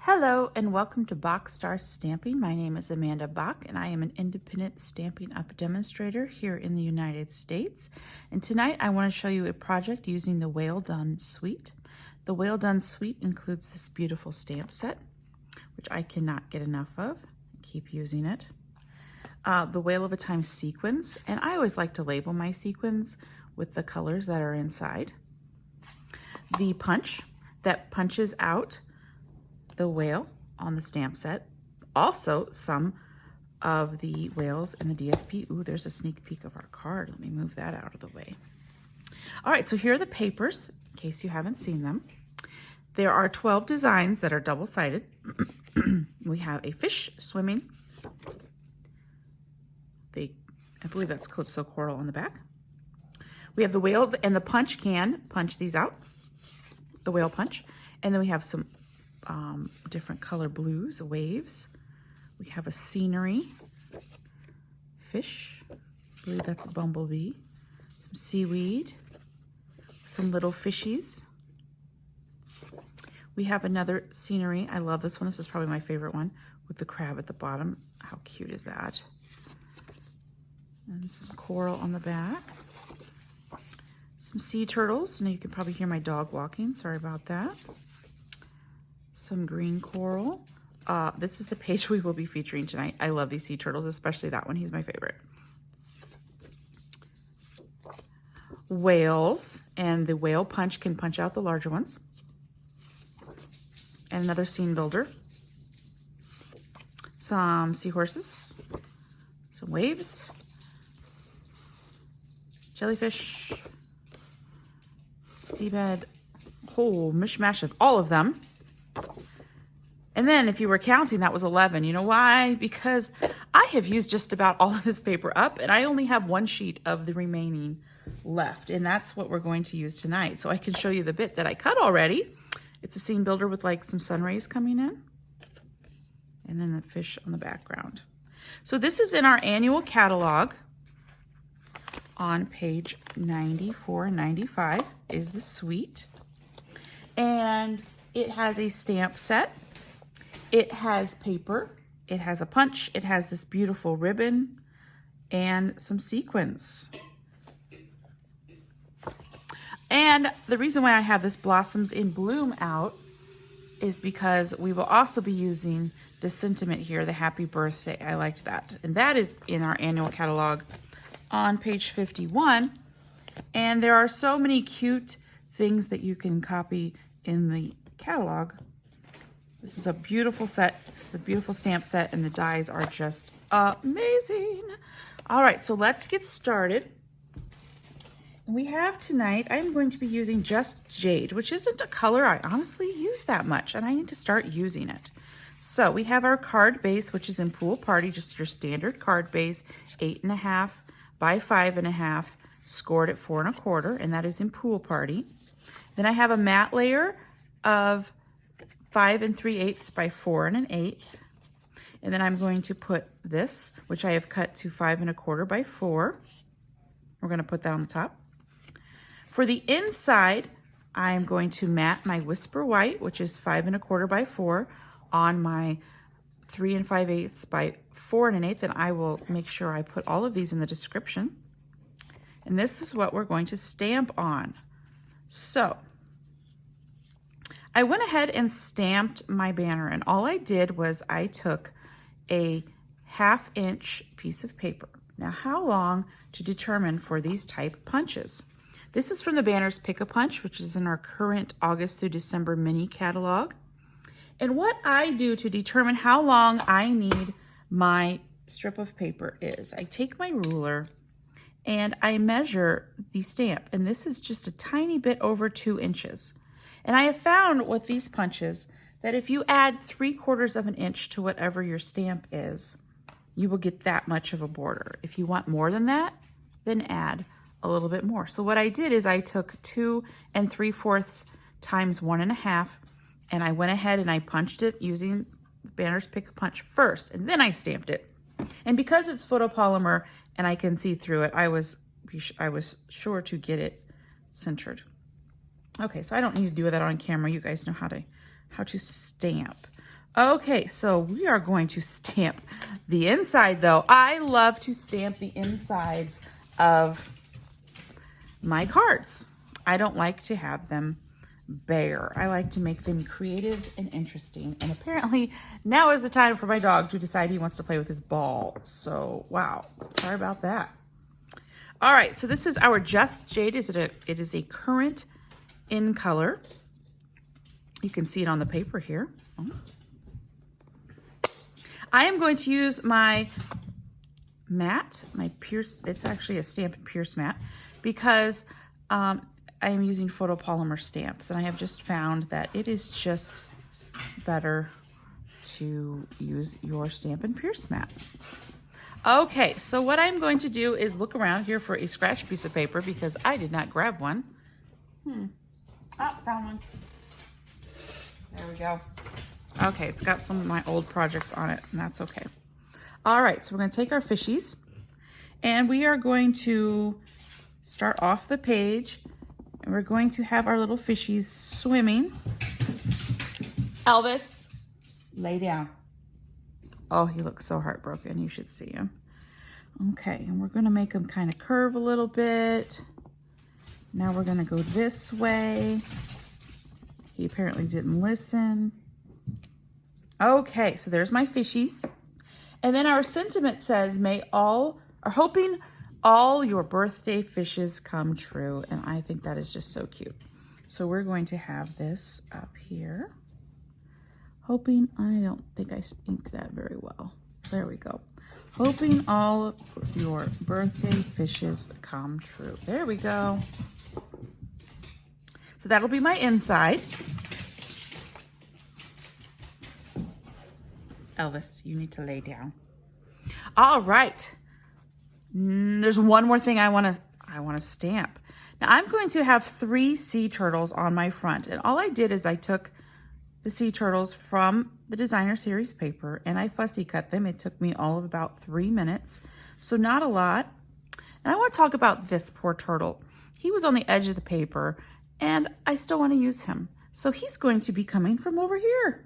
Hello and welcome to Bach Star Stamping. My name is Amanda Bach and I am an independent Stampin' Up! Demonstrator here in the United States. And tonight I want to show you a project using the Well Done Suite. The Well Done Suite includes this beautiful stamp set, which I cannot get enough of. I keep using it. The Whale of a Time sequins, and I always like to label my sequins with the colors that are inside. The punch that punches out the whale on the stamp set. Also, some of the whales in the DSP. Ooh, there's a sneak peek of our card. Let me move that out of the way. All right, so here are the papers, in case you haven't seen them. There are 12 designs that are double-sided. We have a fish swimming. I believe that's Calypso Coral on the back. We have the whales, and the punch can punch these out, the whale punch. And then we have some different color blues, waves. We have a scenery, fish, I believe that's a bumblebee, some seaweed, some little fishies. We have another scenery. I love this one. This is probably my favorite one with the crab at the bottom. How cute is that? And some coral on the back. Some sea turtles. Now you can probably hear my dog walking. Sorry about that. Some green coral. This is the page we will be featuring tonight. I love these sea turtles, especially that one. He's my favorite. Whales, and the whale punch can punch out the larger ones. And another scene builder. Some seahorses. Some waves. Jellyfish. Seabed. Whole mishmash of all of them. And then if you were counting, that was 11. You know why? Because I have used just about all of this paper up and I only have one sheet of the remaining left. And that's what we're going to use tonight. So I can show you the bit that I cut already. It's a scene builder with like some sun rays coming in. And then the fish on the background. So this is in our annual catalog. On page 94 and 95 is the suite. And it has a stamp set. It has paper, it has a punch, it has this beautiful ribbon, and some sequins. And the reason why I have this Blossoms in Bloom out is because we will also be using this sentiment here, the happy birthday. I liked that. And that is in our annual catalog on page 51. And there are so many cute things that you can copy in the catalog. This is a beautiful set. It's a beautiful stamp set, and the dies are just amazing. All right, so let's get started. We have tonight, I'm going to be using just Jade, which isn't a color I honestly use that much, and I need to start using it. So we have our card base, which is in Pool Party, just your standard card base, 8.5 by 5.5, scored at 4 1/4, and that is in Pool Party. Then I have a matte layer of 5 3/8 by 4 1/8. And then I'm going to put this, which I have cut to 5 1/4 by 4. We're going to put that on the top. For the inside, I'm going to matte my Whisper White, which is 5 1/4 by 4, on my 3 5/8 by 4 1/8. And I will make sure I put all of these in the description. And this is what we're going to stamp on. So I went ahead and stamped my banner, and all I did was I took a 1/2 inch piece of paper. Now, how long to determine for these type punches? This is from the Banners Pick a Punch, which is in our current August through December mini catalog. And what I do to determine how long I need my strip of paper is I take my ruler and I measure the stamp, and this is just a tiny bit over 2 inches. And I have found with these punches that if you add 3/4 of an inch to whatever your stamp is, you will get that much of a border. If you want more than that, then add a little bit more. So what I did is I took 2 3/4 times 1.5, and I went ahead and I punched it using Banners Pick a Punch first, and then I stamped it. And because it's photopolymer and I can see through it, I was sure to get it centered. Okay, so I don't need to do that on camera. You guys know how to stamp. Okay, so we are going to stamp the inside though. I love to stamp the insides of my cards. I don't like to have them bare. I like to make them creative and interesting. And apparently now is the time for my dog to decide he wants to play with his ball. So, wow, sorry about that. All right, so this is our Just Jade. It is a current in color. You can see it on the paper here. I am going to use my mat, my Pierce, it's actually a Stampin' Pierce mat, because I am using photopolymer stamps, and I have just found that it is just better to use your Stampin' Pierce mat. Okay, so what I'm going to do is look around here for a scratch piece of paper because I did not grab one. Oh, found one. There we go. Okay, it's got some of my old projects on it, and that's okay. All right, so we're going to take our fishies, and we are going to start off the page, and we're going to have our little fishies swimming. Elvis, lay down. Oh, he looks so heartbroken. You should see him. Okay, and we're going to make him kind of curve a little bit. Now we're going to go this way. He apparently didn't listen. Okay, so there's my fishies. And then our sentiment says, hoping all your birthday fishes come true. And I think that is just so cute. So we're going to have this up here. Hoping, I don't think I inked that very well. There we go. Hoping all your birthday fishes come true. There we go. So that'll be my inside. Elvis, you need to lay down. All right. There's one more thing I want to stamp. Now I'm going to have 3 sea turtles on my front, and all I did is I took the sea turtles from the designer series paper and I fussy cut them. It took me all of about 3 minutes, so not a lot. And I want to talk about this poor turtle. He was on the edge of the paper and I still want to use him. So he's going to be coming from over here.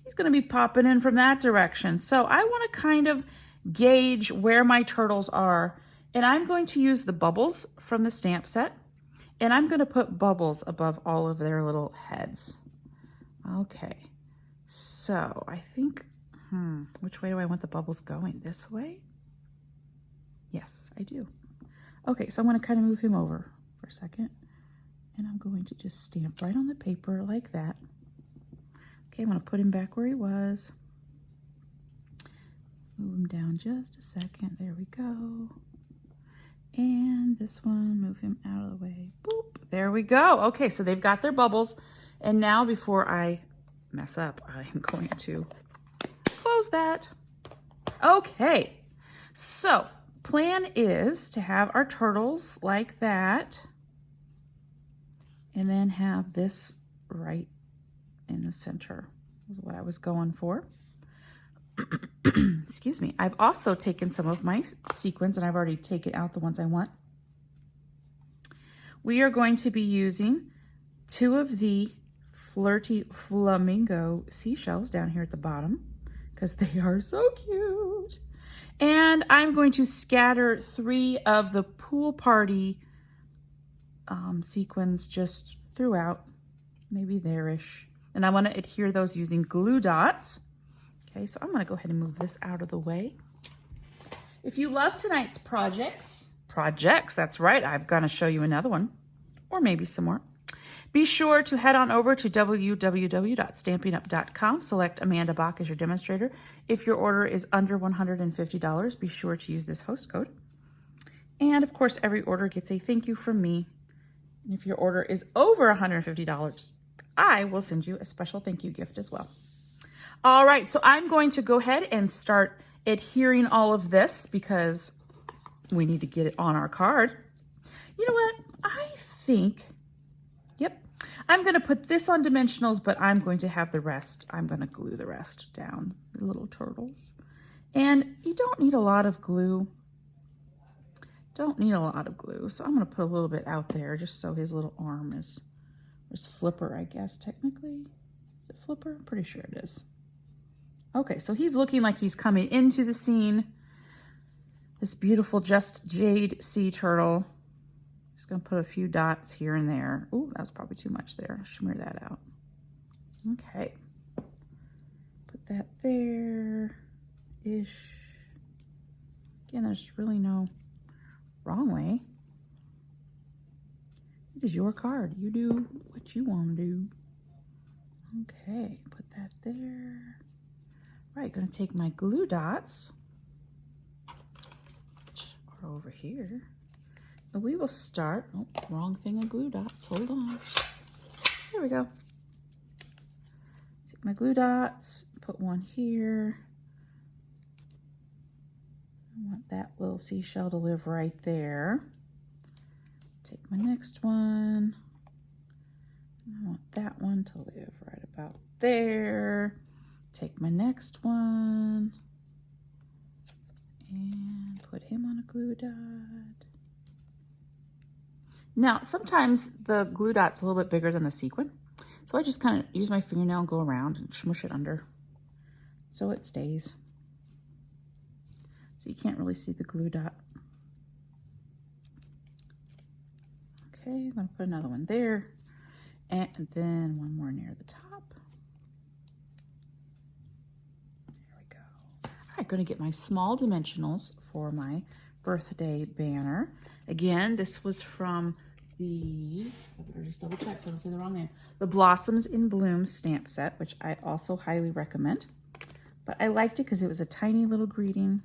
He's going to be popping in from that direction. So I want to kind of gauge where my turtles are. And I'm going to use the bubbles from the stamp set. And I'm going to put bubbles above all of their little heads. Okay. So I think, which way do I want the bubbles going? This way? Yes, I do. Okay, so I'm going to kind of move him over for a second. And I'm going to just stamp right on the paper like that. Okay, I'm going to put him back where he was. Move him down just a second. There we go. And this one, move him out of the way. Boop. There we go. Okay, so they've got their bubbles. And now before I mess up, I'm going to close that. Okay, so plan is to have our turtles like that. And then have this right in the center is what I was going for. Excuse me. I've also taken some of my sequins and I've already taken out the ones I want. We are going to be using 2 of the Flirty Flamingo seashells down here at the bottom because they are so cute. And I'm going to scatter 3 of the Pool Party sequins just throughout, maybe there-ish. And I want to adhere those using glue dots. Okay, so I'm going to go ahead and move this out of the way. If you love tonight's projects, that's right, I'm going to show you another one, or maybe some more. Be sure to head on over to www.stampinup.com. Select Amanda Bach as your demonstrator. If your order is under $150, be sure to use this host code. And of course, every order gets a thank you from me. And if your order is over $150, I will send you a special thank you gift as well. All right, so I'm going to go ahead and start adhering all of this because we need to get it on our card. You know what? I think, yep, I'm going to put this on dimensionals, but I'm going to have the rest. I'm going to glue the rest down, the little turtles. And you don't need a lot of glue. So I'm going to put a little bit out there just so his little arm is, there's Flipper, I guess, technically. Is it Flipper? I'm pretty sure it is. Okay, so he's looking like he's coming into the scene. This beautiful Just Jade sea turtle. Just gonna put a few dots here and there. Ooh, that was probably too much there. I'll shimmer that out. Okay. Put that there-ish. Again, there's really no wrong way. It is your card. You do what you want to do. Okay, put that there. All right, gonna take my glue dots, which are over here. And we will start, oh, wrong thing of glue dots, hold on. There we go. Take my glue dots, put one here. I want that little seashell to live right there. Take my next one. I want that one to live right about there. Take my next one and put him on a glue dot. Now, sometimes the glue dot's a little bit bigger than the sequin, so I just kind of use my fingernail and go around and smush it under so it stays. So you can't really see the glue dot. Okay, I'm gonna put another one there, and then one more near the top. There we go. All right, gonna get my small dimensionals for my birthday banner. Again, this was from the, I better just double check so I don't say the wrong name, the Blossoms in Bloom stamp set, which I also highly recommend. But I liked it because it was a tiny little greeting.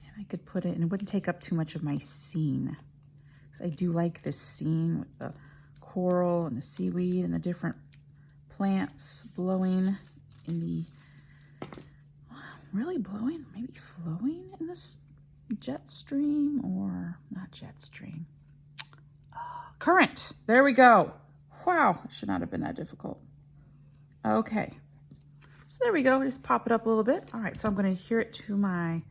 And I could put it, and it wouldn't take up too much of my scene. Because I do like this scene with the coral and the seaweed and the different plants blowing in the, really blowing, maybe flowing in this jet stream, or not jet stream. Current. There we go. Wow, it should not have been that difficult. Okay. So there we go. Just pop it up a little bit. All right, so I'm going to adhere it to my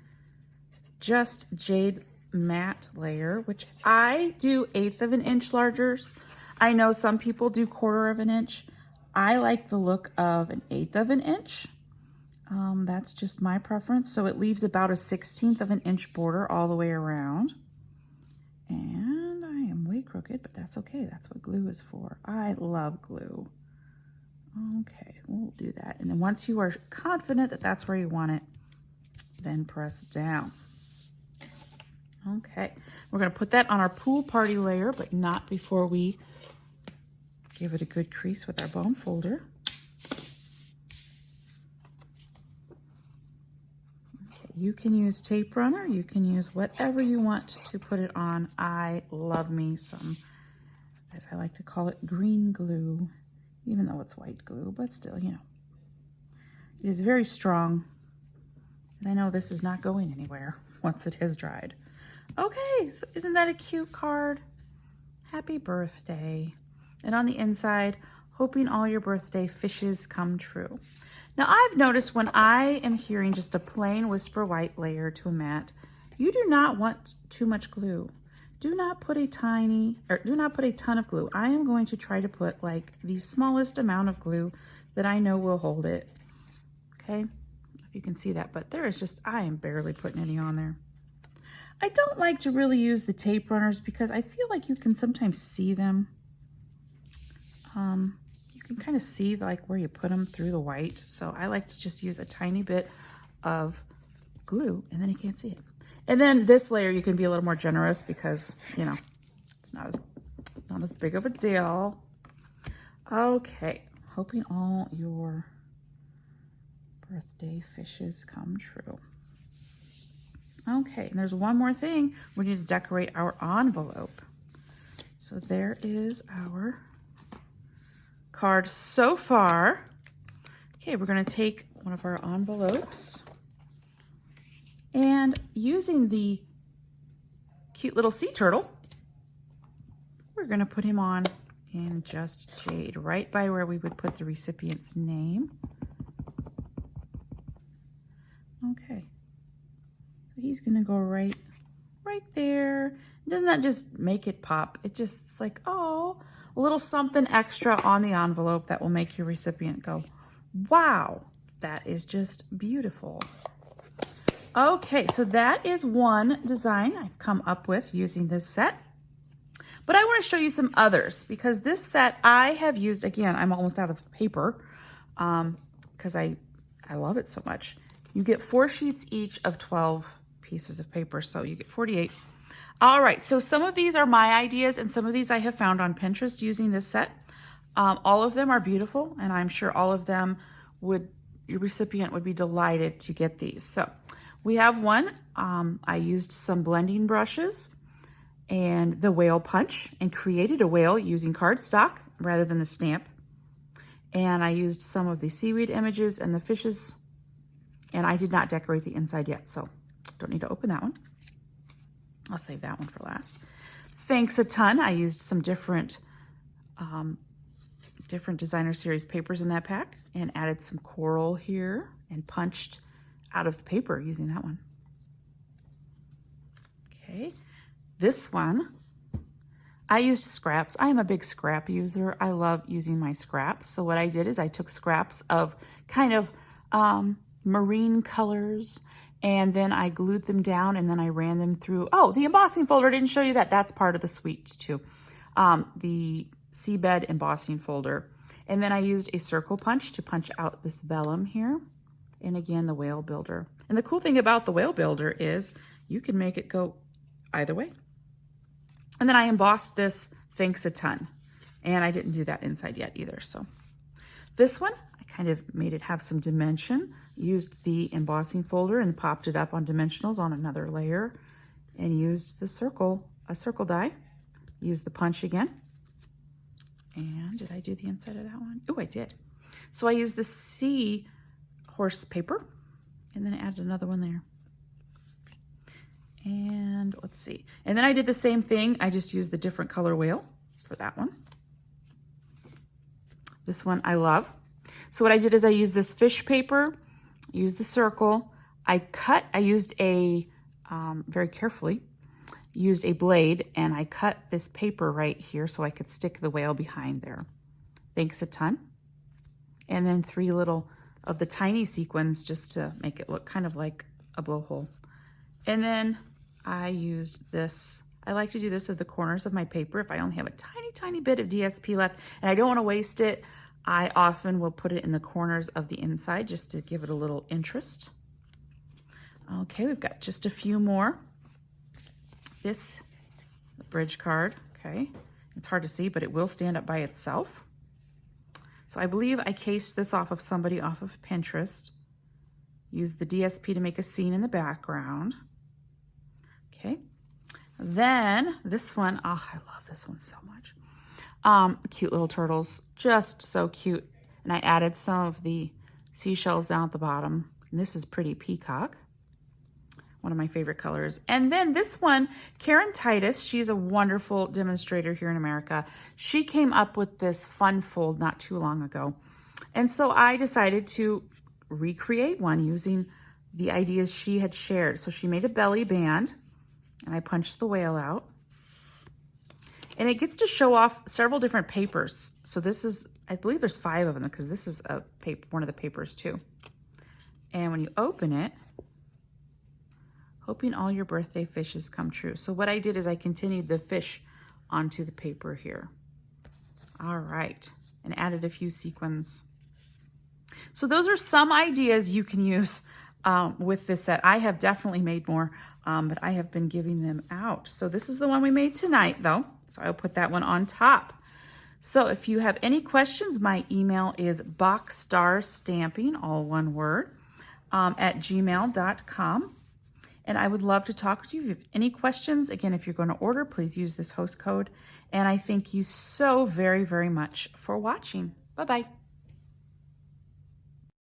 Just Jade matte layer, which I do 1/8 of an inch largers. I know some people do 1/4 of an inch. I like the look of an 1/8 of an inch. That's just my preference. So it leaves about a 1/16 of an inch border all the way around. And I am way crooked, but that's okay. That's what glue is for. I love glue. Okay, we'll do that. And then once you are confident that that's where you want it, then press down. Okay, we're gonna put that on our pool party layer, but not before we give it a good crease with our bone folder. You can use tape runner, you can use whatever you want to put it on. I love me some, as I like to call it, green glue, even though it's white glue, but still, you know. It is very strong, and I know this is not going anywhere once it has dried. Okay, so isn't that a cute card? Happy birthday. And on the inside, hoping all your birthday fishes come true. Now, I've noticed when I am adhering just a plain Whisper White layer to a mat, you do not want too much glue. Do not put a ton of glue. I am going to try to put like the smallest amount of glue that I know will hold it. Okay, if you can see that, but there is just, I am barely putting any on there. I don't like to really use the tape runners because I feel like you can sometimes see them. You can kind of see like where you put them through the white. So I like to just use a tiny bit of glue and then you can't see it. And then this layer you can be a little more generous because, you know, it's not as big of a deal. Okay, hoping all your birthday fishes come true. Okay, and there's one more thing. We need to decorate our envelope. So there is our card so far. Okay, we're going to take one of our envelopes and using the cute little sea turtle, we're going to put him on in Just Jade, right by where we would put the recipient's name. Okay, so he's going to go right there. Doesn't that just make it pop? It just, it's like, oh, a little something extra on the envelope that will make your recipient go, wow. That is just beautiful. Okay, so that is one design I've come up with using this set. But I want to show you some others because this set I have used, again, I'm almost out of paper because I love it so much. You get 4 sheets each of 12 pieces of paper, so you get 48. All right, so some of these are my ideas and some of these I have found on Pinterest using this set. All of them are beautiful, and I'm sure all of them your recipient would be delighted to get these. So we have one, I used some blending brushes and the whale punch and created a whale using cardstock rather than the stamp. And I used some of the seaweed images and the fishes, and I did not decorate the inside yet, so don't need to open that one. I'll save that one for last. Thanks a ton. I used some different designer series papers in that pack and added some coral here and punched out of the paper using that one. Okay, this one, I used scraps. I am a big scrap user. I love using my scraps. So what I did is I took scraps of kind of marine colors, and then I glued them down, and then I ran them through. Oh, the embossing folder, I didn't show you that. That's part of the suite too. The seabed embossing folder. And then I used a circle punch to punch out this vellum here. And again, the whale builder. And the cool thing about the whale builder is you can make it go either way. And then I embossed this thanks a ton. And I didn't do that inside yet either. So this one, I kind of made it have some dimension. Used the embossing folder and popped it up on dimensionals on another layer. And used the a circle die. Used the punch again. And did I do the inside of that one? Oh, I did. So I used the sea horse paper and then I added another one there. And let's see. And then I did the same thing. I just used the different color whale for that one. This one I love. So what I did is I used this fish paper, used the circle. I used a, very carefully, used a blade and I cut this paper right here so I could stick the whale behind there. Thanks a ton. And then 3 little of the tiny sequins just to make it look kind of like a blowhole. And then I used this. I like to do this at the corners of my paper if I only have a tiny, tiny bit of DSP left and I don't want to waste it. I often will put it in the corners of the inside just to give it a little interest. Okay, we've got just a few more. This bridge card, okay. It's hard to see, but it will stand up by itself. So I believe I cased this off of somebody off of Pinterest. Used the DSP to make a scene in the background. Okay. Then this one, oh, I love this one so much. Cute little turtles, just so cute. And I added some of the seashells down at the bottom. And this is Pretty Peacock. One of my favorite colors. And then this one, Karen Titus, she's a wonderful demonstrator here in America. She came up with this fun fold not too long ago. And so I decided to recreate one using the ideas she had shared. So she made a belly band and I punched the whale out. And it gets to show off several different papers. So this is, I believe there's 5 of them because this is a paper, one of the papers too. And when you open it, hoping all your birthday fishes come true. So what I did is I continued the fish onto the paper here. All right, and added a few sequins. So those are some ideas you can use with this set. I have definitely made more, but I have been giving them out. So this is the one we made tonight though. So I'll put that one on top. So if you have any questions, my email is boxstarstamping, all one word, at gmail.com. And I would love to talk to you. If you have any questions, again, if you're going to order, please use this host code. And I thank you so very, very much for watching. Bye-bye.